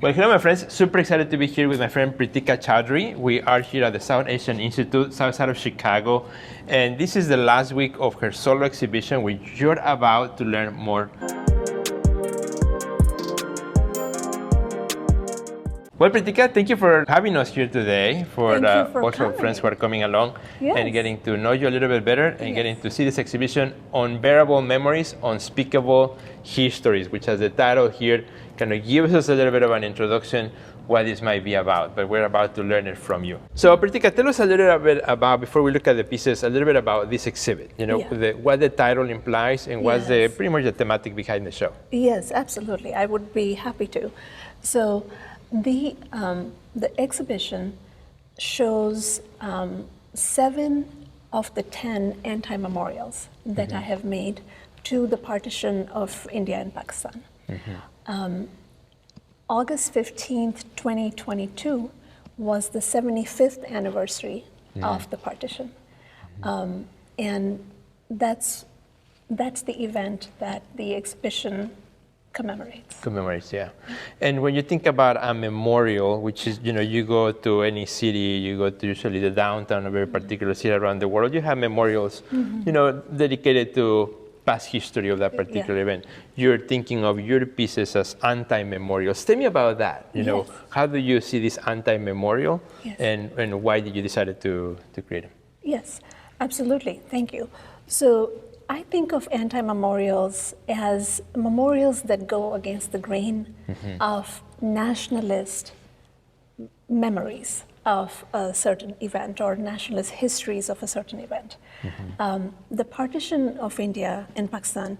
Well, hello, my friends. Super excited to be here with my friend Pritika Chowdhry. We are here at the South Asian Institute, south side of Chicago. And this is the last week of her solo exhibition, which you're about to learn more. Well, Pritika, thank you for having us here today, for also friends who are coming along and getting to know you a little bit better and getting to see this exhibition, Unbearable Memories, Unspeakable Histories, which has the title here, kind of gives us a little bit of an introduction what this might be about, but we're about to learn it from you. So, Pritika, tell us a little bit about, before we look at the pieces, a little bit about this exhibit, what the title implies and what's pretty much the thematic behind the show. Yes, absolutely. I would be happy to. So, the exhibition shows 7 of the 10 anti-memorials that I have made to the partition of India and Pakistan. August 15th, 2022 was the 75th anniversary of the partition. And that's the event that the exhibition commemorates, yeah. And when you think about a memorial, which is, you go to any city, you go to usually the downtown of a very particular city around the world, you have memorials, dedicated to past history of that particular event. You're thinking of your pieces as anti-memorials. Tell me about that. How do you see this anti-memorial, and why did you decide to create them? Yes, absolutely. Thank you. So I think of anti-memorials as memorials that go against the grain of nationalist memories of a certain event or nationalist histories of a certain event. The partition of India and Pakistan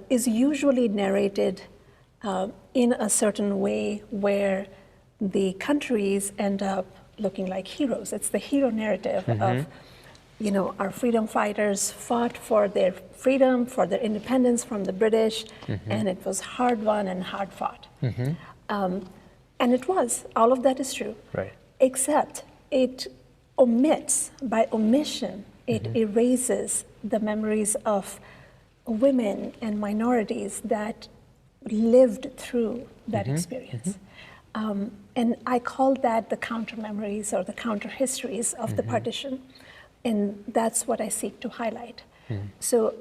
is usually narrated in a certain way where the countries end up looking like heroes. It's the hero narrative of our freedom fighters fought for their freedom, for their independence from the British, and it was hard won and hard fought. And it was, all of that is true. Right. Except it omits, by omission, it erases the memories of women and minorities that lived through that experience. And I call that the counter memories or the counter histories of the partition. And that's what I seek to highlight. So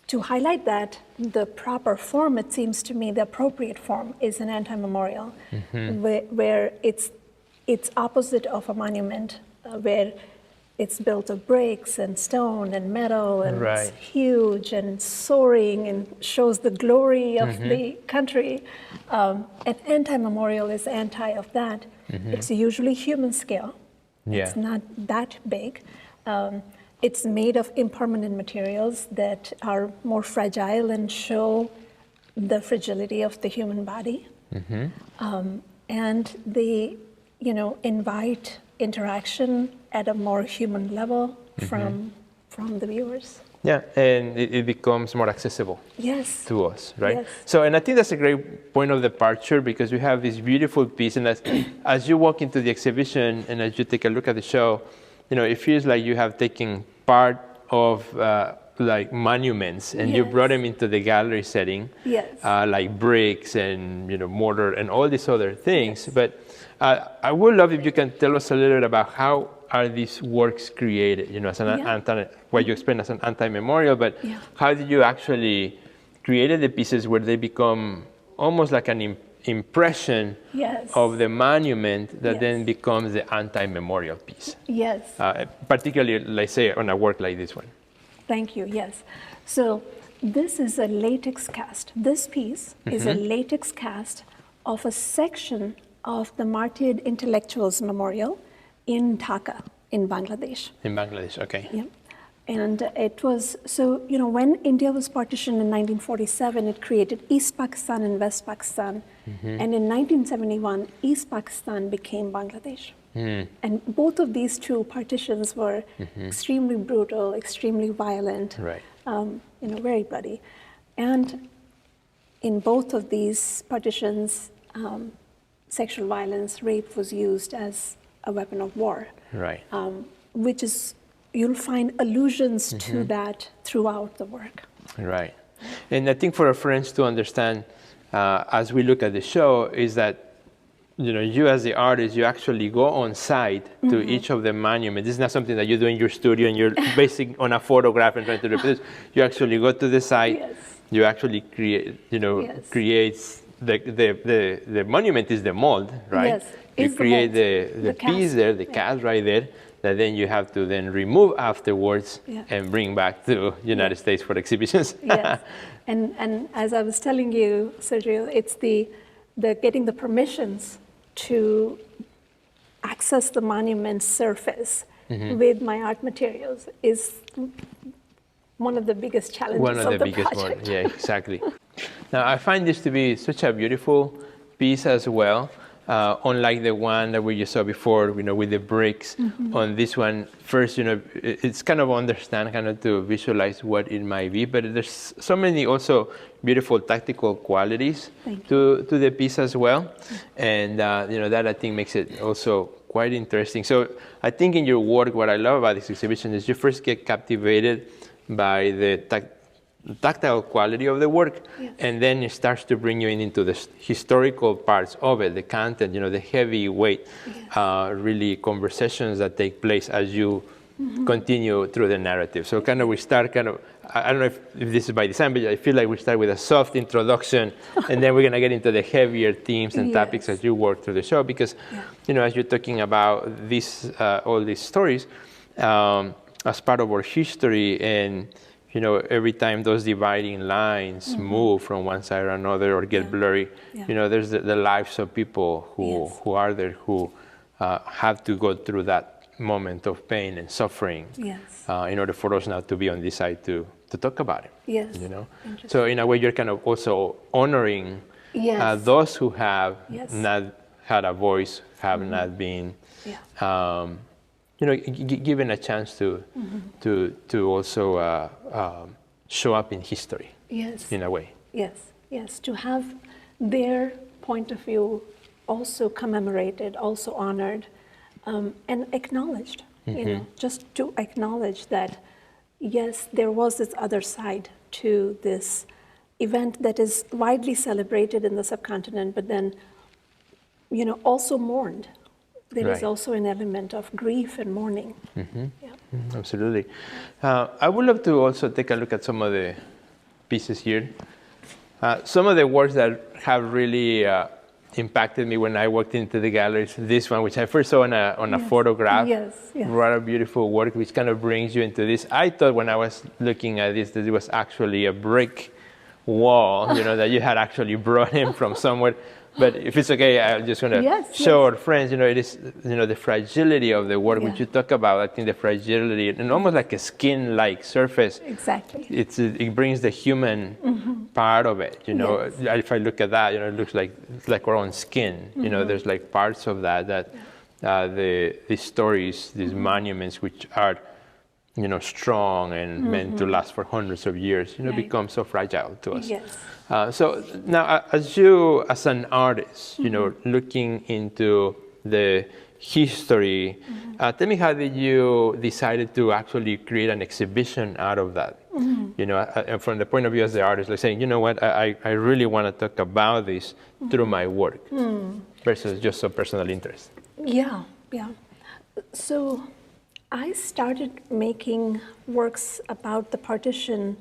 to highlight that, the proper form, it seems to me, the appropriate form is an anti-memorial, where it's opposite of a monument, where it's built of bricks and stone and metal, and it's huge and soaring and shows the glory of the country. An anti-memorial is anti of that. It's usually human scale. It's not that big. It's made of impermanent materials that are more fragile and show the fragility of the human body. And they, invite interaction at a more human level from the viewers. Yeah, and it becomes more accessible to us, right? Yes. So, and I think that's a great point of departure, because we have this beautiful piece, and as you walk into the exhibition and as you take a look at the show, it feels like you have taken part of like monuments, and you brought them into the gallery setting, like bricks and mortar and all these other things. But I would love if you can tell us a little bit about how are these works created, as an what you explained as an anti-memorial, but how did you actually create the pieces where they become almost like an impression of the monument that then becomes the anti-memorial piece? Particularly, let's say, on a work like this one. Thank you, So this is a latex cast. This piece is a latex cast of a section of the Martyred Intellectuals Memorial in Dhaka, in Bangladesh. In Bangladesh, okay. Yeah. And it was, so, when India was partitioned in 1947, it created East Pakistan and West Pakistan. And in 1971, East Pakistan became Bangladesh. And both of these two partitions were extremely brutal, extremely violent, very bloody. And in both of these partitions, sexual violence, rape was used as a weapon of war. Which is, you'll find allusions to that throughout the work. Right. And I think for our friends to understand, as we look at the show is that, you as the artist, you actually go on site to each of the monuments. This is not something that you do in your studio and you're basing on a photograph and trying to reproduce. You actually go to the site. Yes. You actually create, creates the monument is the mold, right? Yes. You create the piece there, the cast right there, that then you have to then remove afterwards and bring back to United States for exhibitions. Yes. And as I was telling you, Sergio, it's the getting the permissions to access the monument's surface with my art materials is one of the biggest challenges of the project. Yeah, exactly. Now, I find this to be such a beautiful piece as well. Unlike the one that we just saw before, with the bricks. On this one, first, it's kind of to visualize what it might be, but there's so many also beautiful tactical qualities to the piece as well. And, that I think makes it also quite interesting. So I think in your work, what I love about this exhibition is you first get captivated by the tactile quality of the work, and then it starts to bring you into the historical parts of it, the content, the heavy weight, really conversations that take place as you continue through the narrative. So we start I don't know if this is by design, but I feel like we start with a soft introduction, and then we're going to get into the heavier themes and topics as you work through the show, because, as you're talking about all these stories, as part of our history, and every time those dividing lines move from one side or another or get blurry, there's the lives of people who are there, who have to go through that moment of pain and suffering in order for us now to be on this side to talk about it. Yes. So in a way, you're kind of also honoring those who have not had a voice, have not been given a chance to also show up in history. Yes. In a way. Yes. To have their point of view also commemorated, also honored, and acknowledged. Just to acknowledge that, yes, there was this other side to this event that is widely celebrated in the subcontinent, but then, also mourned. There is also an element of grief and mourning. Absolutely. I would love to also take a look at some of the pieces here. Some of the works that have really impacted me when I walked into the galleries. This one, which I first saw on a photograph. Yes. Rather beautiful work, which kind of brings you into this. I thought when I was looking at this that it was actually a brick wall, that you had actually brought in from somewhere. But if it's okay, I'm just going to show our friends, it is, the fragility of the work, which you talk about. I think the fragility, and almost like a skin-like surface. Exactly. It brings the human part of it, If I look at that, it looks like it's like our own skin. There's like parts of that these stories, these monuments, which are, strong and meant to last for hundreds of years, become so fragile to us. Yes. So now, as you, as an artist, looking into the history, tell me, how did you decided to actually create an exhibition out of that? From the point of view as the artist, like saying, I really want to talk about this through my work versus just a personal interest. Yeah. So I started making works about the partition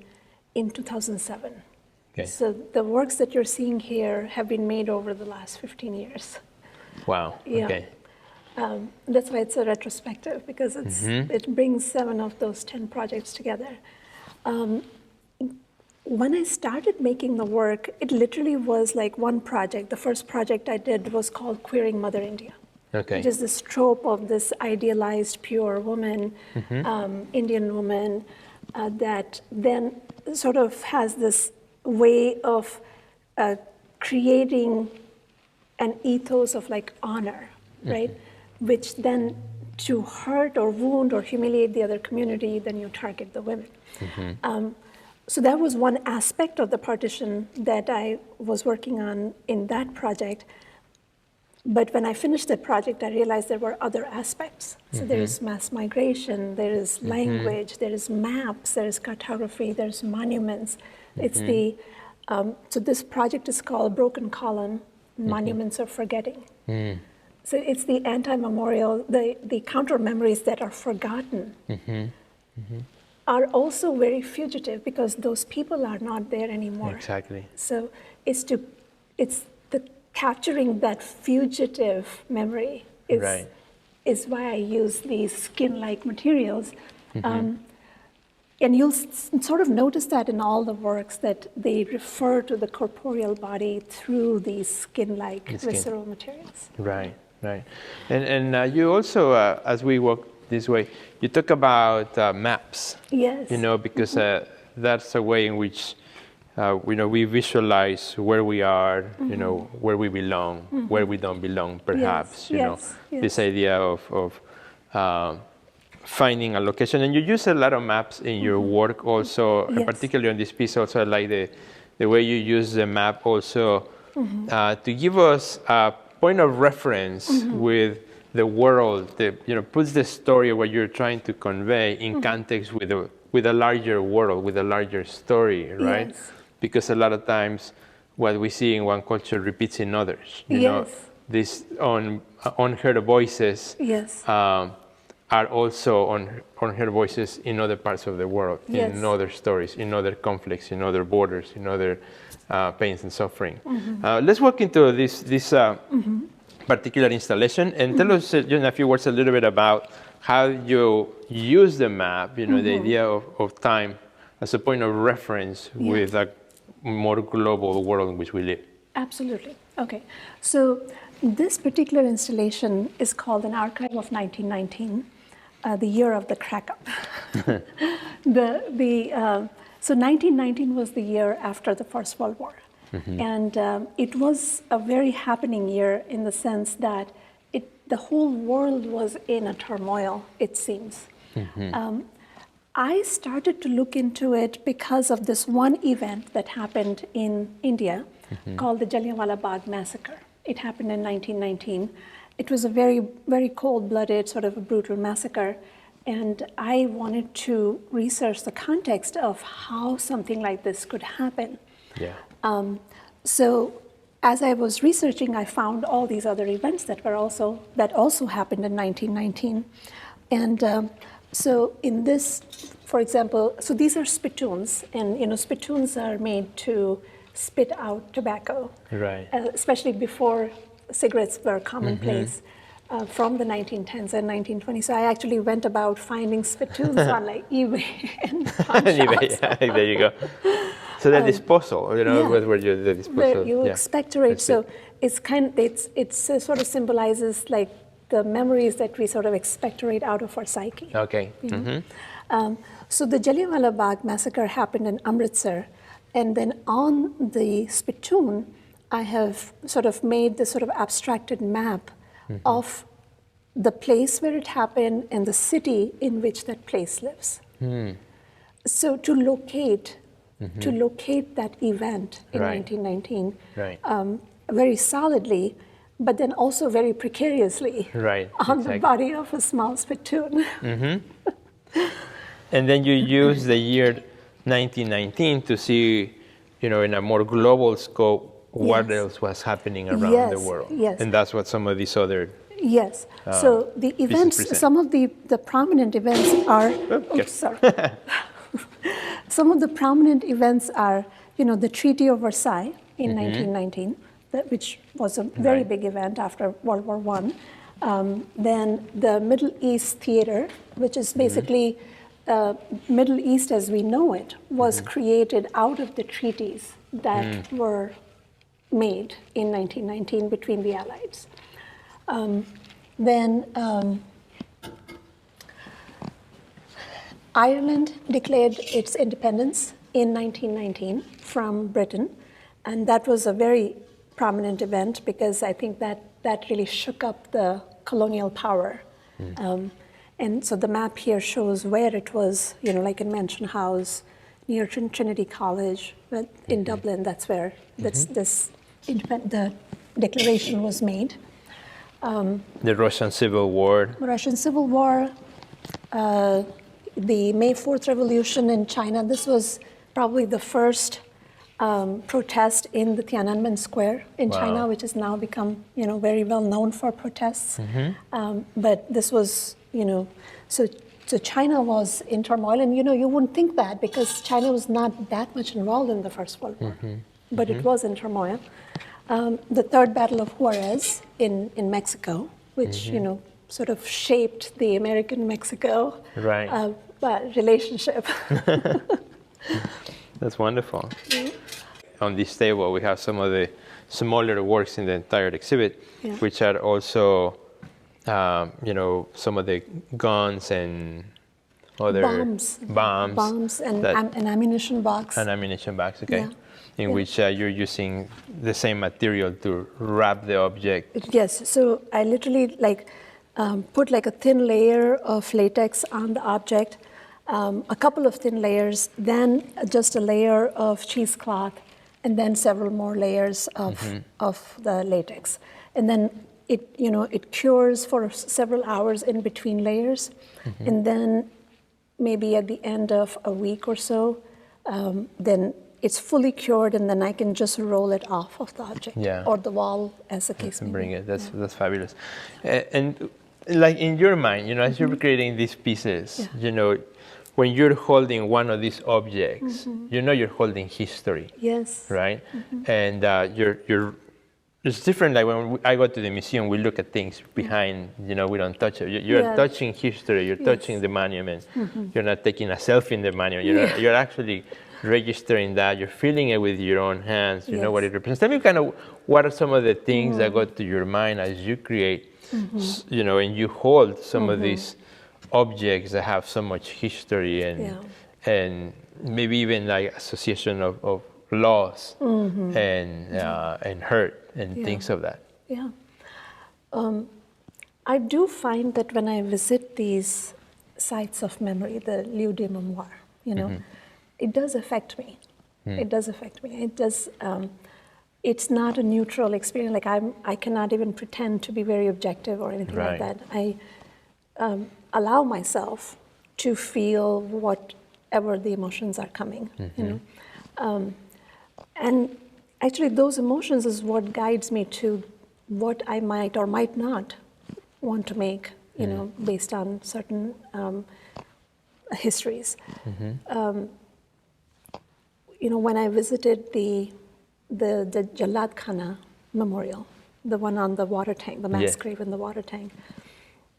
in 2007. Okay. So the works that you're seeing here have been made over the last 15 years. Wow. Yeah. Okay. That's why it's a retrospective, because it brings 7 of those 10 projects together. When I started making the work, it literally was like one project. The first project I did was called Queering Mother India. Okay. Which is this trope of this idealized, pure woman, Indian woman, that then sort of has this way of creating an ethos of like honor, right? Which then, to hurt or wound or humiliate the other community, then you target the women. So that was one aspect of the partition that I was working on in that project. But when I finished that project, I realized there were other aspects. So there is mass migration, there is language, there is maps, there is cartography, there's monuments. It's the So this project is called Broken Column, Monuments of Forgetting. So it's the anti-memorial, the counter-memories that are forgotten are also very fugitive because those people are not there anymore. Exactly. So it's the capturing that fugitive memory is why I use these skin-like materials. And you'll sort of notice that in all the works that they refer to the corporeal body through these skin-like visceral materials. Right. And you also, as we walk this way, you talk about maps. Yes. Because that's a way in which we visualize where we are, where we belong, where we don't belong, perhaps. This idea of finding a location, and you use a lot of maps in your work also, particularly on this piece. Also, I like the way you use the map also to give us a point of reference with the world. Puts the story of what you're trying to convey in context with a larger world, with a larger story, right? Yes. Because a lot of times what we see in one culture repeats in others. These unheard voices. Are also unheard voices in other parts of the world, in other stories, in other conflicts, in other borders, in other pains and suffering. Let's walk into this particular installation and tell us in a few words a little bit about how you use the map, the idea of time as a point of reference with a more global world in which we live. Absolutely. Okay. So this particular installation is called An Archive of 1919. The year of the crack-up. So 1919 was the year after the First World War. And it was a very happening year in the sense that the whole world was in a turmoil, it seems. I started to look into it because of this one event that happened in India called the Jallianwala Bagh Massacre. It happened in 1919. It was a very, very cold-blooded, sort of a brutal massacre. And I wanted to research the context of how something like this could happen. So as I was researching, I found all these other events that also happened in 1919. And so in this, for example, so these are spittoons. And spittoons are made to spit out tobacco. Especially before cigarettes were commonplace from the 1910s and 1920s. So I actually went about finding spittoons on like eBay and pawn shops. There you go. So the disposal, where the disposal. You expectorate. So it sort of symbolizes like the memories that we sort of expectorate out of our psyche. Okay. So the Jallianwala Bagh massacre happened in Amritsar, and then on the spittoon, I have sort of made this sort of abstracted map of the place where it happened and the city in which that place lives. So to locate that event in 1919 very solidly, but then also very precariously on the body of a small spittoon. And then you use the year 1919 to see, in a more global scope, what else was happening around the world. And that's what some of these other so the events, some of the prominent events are some of the prominent events are, the Treaty of Versailles in 1919, which was a very big event after World War I. Then the Middle East Theater, which is basically Middle East as we know it, was created out of the treaties that were made in 1919 between the Allies. Then Ireland declared its independence in 1919 from Britain, and that was a very prominent event because I think that really shook up the colonial power. And so the map here shows where it was, like in Mansion House, near Trinity College, but in Dublin, that's where the declaration was made. The Russian Civil War. The May 4th Revolution in China. This was probably the first protest in the Tiananmen Square in China, which has now become, very well known for protests. But this was, so China was in turmoil, and you wouldn't think that because China was not that much involved in the First World War, but it was in turmoil. The Third Battle of Juarez in Mexico, which sort of shaped the American-Mexico relationship. That's wonderful. On this table, we have some of the smaller works in the entire exhibit, which are also, some of the guns and other bombs and an ammunition box. An ammunition box, okay. In which you're using the same material to wrap the object. Yes, so I literally put like a thin layer of latex on the object, a couple of thin layers, then just a layer of cheesecloth, and then several more layers of the latex. And then it cures for several hours in between layers. And then maybe at the end of a week or so, then it's fully cured, and then I can just roll it off of the object or the wall, as the case may be. Bring it. That's fabulous. And like in your mind, as you're creating these pieces, when you're holding one of these objects, you're holding history. Yes. Right? And it's different. Like when I go to the museum, we look at things behind. We don't touch it. You're touching history. You're touching the monument. You're not taking a selfie in the monument. You're actually registering that. You're feeling it with your own hands. You know what it represents. Tell me kind of what are some of the things that go to your mind as you create, and you hold some of these objects that have so much history and maybe even like association of loss and hurt and things of that. Yeah. I do find that when I visit these sites of memory, the lieux de mémoire, it does affect me. It does affect me. It does. It's not a neutral experience. Like I cannot even pretend to be very objective or anything like that. I allow myself to feel whatever the emotions are coming. And actually, those emotions is what guides me to what I might or might not want to make. Based on certain histories. When I visited the Jalad Khana Memorial, the one on the water tank, the mass grave in the water tank.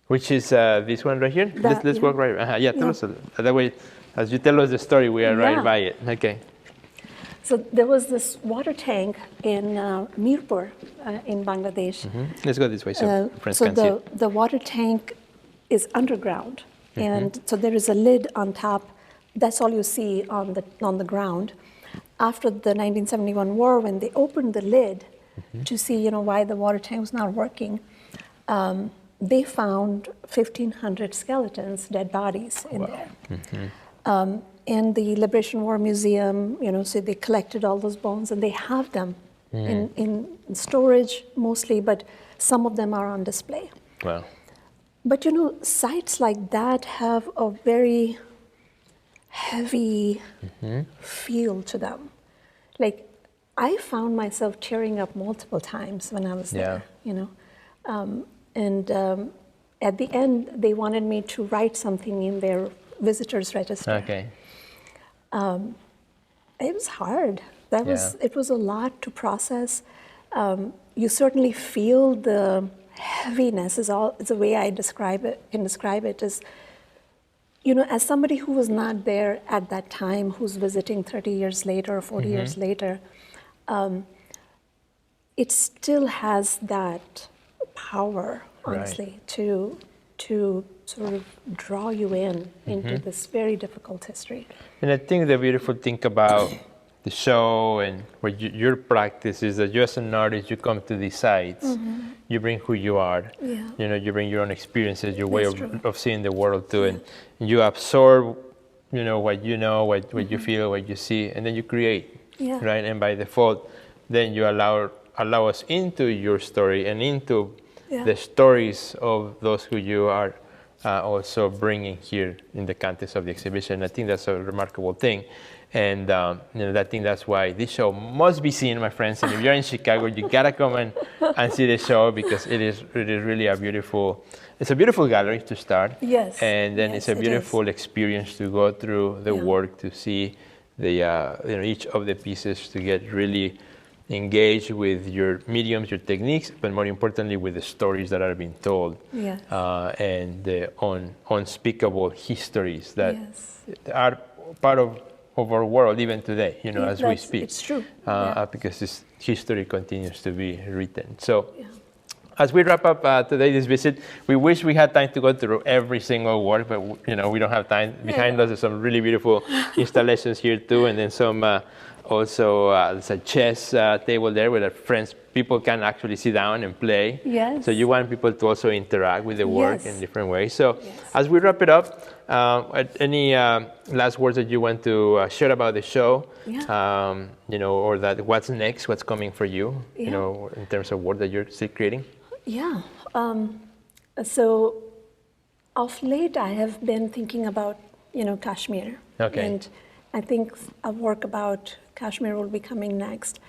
Which is this one right here? Let's walk right. Tell us. That way, as you tell us the story, we are right by it. Okay. So there was this water tank in Mirpur in Bangladesh. Let's go this way so friends can see it. The water tank is underground, and so there is a lid on top. That's all you see on the ground. After the 1971 war, when they opened the lid to see, why the water tank was not working, they found 1,500 skeletons, dead bodies in there. And the Liberation War Museum, so they collected all those bones, and they have them in storage mostly, but some of them are on display. Wow. But sites like that have a very heavy feel to them. Like, I found myself tearing up multiple times when I was there, and at the end, they wanted me to write something in their visitors register. Okay. It was hard. It was a lot to process. You certainly feel the heaviness. Is the way I can describe it. Is as somebody who was not there at that time, who's visiting 30 years later or 40 years later, it still has that power, honestly, to sort of draw you into this very difficult history. And I think the beautiful thing about the show and what your practice is that you as an artist, you come to these sites, you bring who you are, you bring your own experiences, your way of seeing the world too, and you absorb, what what you feel, what you see, and then you create, right? And by default, then you allow us into your story and into the stories of those who you are also bringing here in the context of the exhibition. I think that's a remarkable thing. And I think that's why this show must be seen, my friends. And if you're in Chicago, you gotta come and see the show, because it is really a beautiful gallery to start. Yes. And then it's a beautiful experience to go through the work, to see the each of the pieces, to get really engaged with your mediums, your techniques, but more importantly with the stories that are being told, and the unspeakable histories that are part of our world even today, as we speak. It's true. Because this history continues to be written. So as we wrap up today, this visit, we wish we had time to go through every single work, but we don't have time. Behind us, there's some really beautiful installations here too, and then some also there's a chess table there where people can actually sit down and play. Yes. So you want people to also interact with the work in different ways. So as we wrap it up, any last words that you want to share about the show, or that what's next, what's coming for you, in terms of work that you're still creating? Yeah. So of late, I have been thinking about, Kashmir. Okay. And I think a work about Kashmir will be coming next.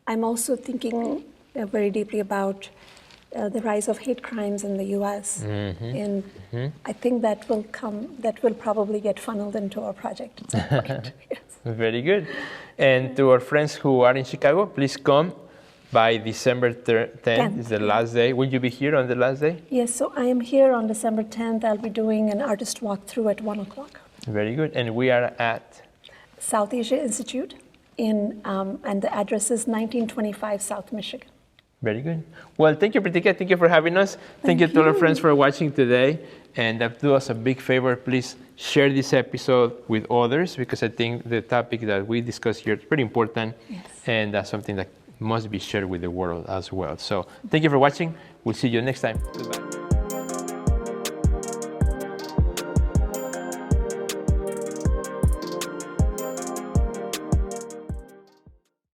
I'm also thinking very deeply about the rise of hate crimes in the U.S. And I think that will probably get funneled into our project at some point. Yes. Very good. And to our friends who are in Chicago, please come by December 10th. Is the last day. Will you be here on the last day? Yes, so I am here on December 10th. I'll be doing an artist walkthrough at 1 o'clock. Very good. And we are at? South Asia Institute, and the address is 1925 South Michigan. Very good. Well, thank you, Pritika. Thank you for having us. Thank you to all our friends for watching today. And do us a big favor, please share this episode with others, because I think the topic that we discussed here is pretty important. Yes. And that's something that must be shared with the world as well. So thank you for watching. We'll see you next time. Goodbye.